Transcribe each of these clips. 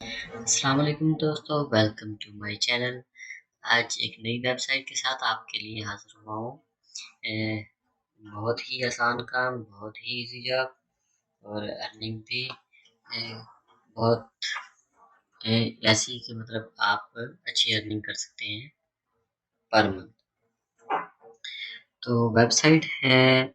अस्सलाम वालेकुम दोस्तों, वेलकम टू माय चैनल। आज एक नई वेबसाइट के साथ आपके लिए हाजिर हुआ हूँ। बहुत ही आसान काम, बहुत ही इजी जॉब और अर्निंग भी बहुत ऐसी कि मतलब आप अच्छी अर्निंग कर सकते हैं पर मंथ। तो वेबसाइट है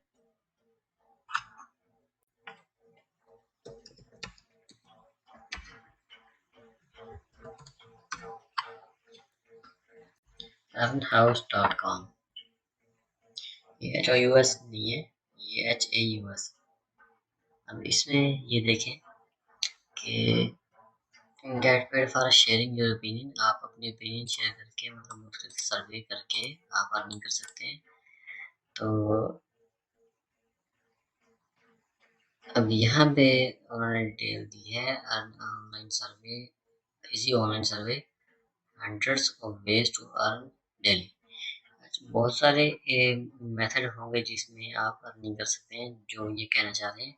earnhaus.com। ये HOUS नहीं है, ये HAUS। अब इसमें ये देखें कि get paid for sharing your opinion. आप अपनी ओपिनियन शेयर करके मतलब मुख्तलिफ सर्वे करके आप अर्निंग कर सकते हैं। तो अब यहाँ पे उन्होंने डिटेल दी है online survey, easy online survey, hundreds of ways to earn daily. बहुत सारे मेथड होंगे जिसमें आप अर्निंग कर सकते हैं। जो ये कहना चाहते हैं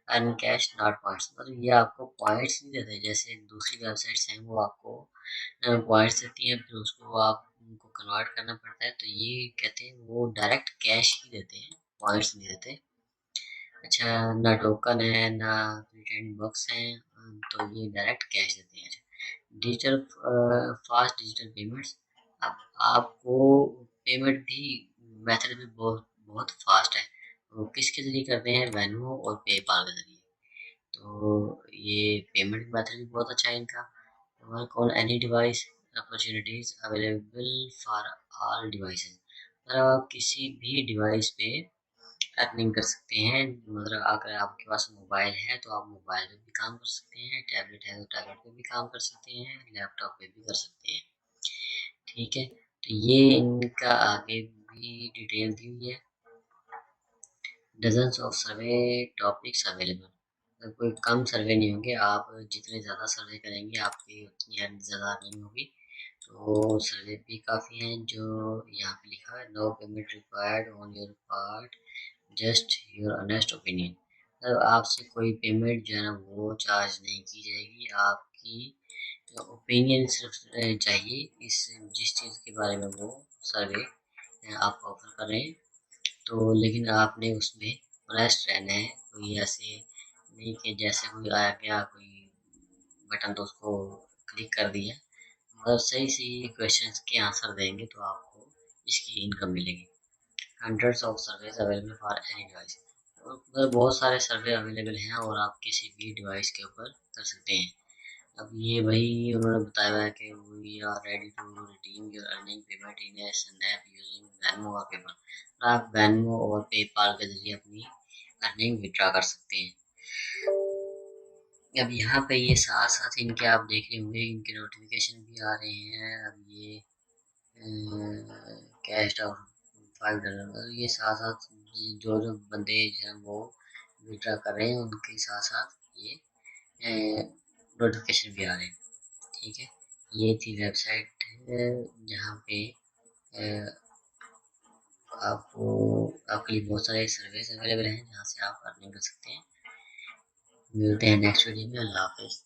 अर्न कैश नॉट पॉइंट्स, मतलब ये आपको पॉइंट्स नहीं देते जैसे दूसरी वेबसाइट्स हैं वो आपको पॉइंट्स देती हैं, फिर उसको आपको कन्वर्ट करना पड़ता है। तो ये कहते हैं वो डायरेक्ट कैश ही देते हैं, पॉइंट्स नहीं देते। अच्छा, ना टोकन है ना रिटर्न बॉक्स हैं, तो ये डायरेक्ट कैश देते हैं। डिजिटल फास्ट डिजिटल पेमेंट्स, अब आपको पेमेंट भी मेथड भी बहुत बहुत फास्ट है। वो किसके ज़रिए करते हैं? वेन्मो और पेपाल के ज़रिए। तो ये पेमेंट मेथड भी बहुत अच्छा है इनका। Work on any device, opportunities available for all devices, मतलब आप किसी भी डिवाइस पे अर्निंग कर सकते हैं। मतलब अगर आपके पास मोबाइल है तो आप मोबाइल पे भी काम कर सकते हैं, टैबलेट है तो टैबलेट पे भी काम कर सकते हैं, लैपटॉप पे भी कर सकते हैं। ठीक है, तो ये इनका आगे भी डिटेल दी हुई है। Dozens of survey topics available, कोई कम सर्वे नहीं होंगे। आप जितने ज़्यादा सर्वे करेंगे आपकी उतनी ज़्यादा अर्निंग होगी। तो सर्वे भी काफ़ी हैं जो यहाँ पे लिखा है। No payment required on your part, just your honest opinion. मतलब आपसे कोई पेमेंट जो है ना वो चार्ज नहीं की जाएगी, आपकी ओपिनियन सिर्फ चाहिए इस जिस चीज़ के बारे में वो सर्वे आप ऑफर कर रहे हैं। तो लेकिन आपने उसमें ऑनेस्ट रहना है। कोई ऐसे नहीं कि जैसे कोई आया गया कोई बटन तो उसको क्लिक कर दिया। मतलब सही सही क्वेश्चंस के आंसर देंगे तो आपको इसकी इनकम मिलेगी। Hundreds of surveys available for any device, मतलब बहुत सारे सर्वे अवेलेबल हैं और आप किसी भी डिवाइस के ऊपर कर सकते हैं। अब ये वही उन्होंने बताया हुआ है कि we are ready to redeem your earning payment in a snap using Venmo और पेपाल। आप वेनमो और पेपाल के जरिए अपनी अर्निंग विड्रॉ कर सकते हैं। अब यहाँ पे ये साथ साथ इनके आप देख रहे होंगे इनके नोटिफिकेशन भी आ रहे हैं। अब ये कैश ऑफ $5, ये साथ साथ जो जो बंदे जो हैं वो विड्रॉ कर रहे हैं उनके साथ साथ ये नोटिफिकेशन भी आ रहे हैं। ठीक है, ये थी वेबसाइट जहाँ पे आपको आपके लिए बहुत सारे सर्विस अवेलेबल हैं जहाँ से आप अर्निंग कर सकते हैं। मिलते हैं नेक्स्ट वीडियो में। अल्लाह हाफिज़।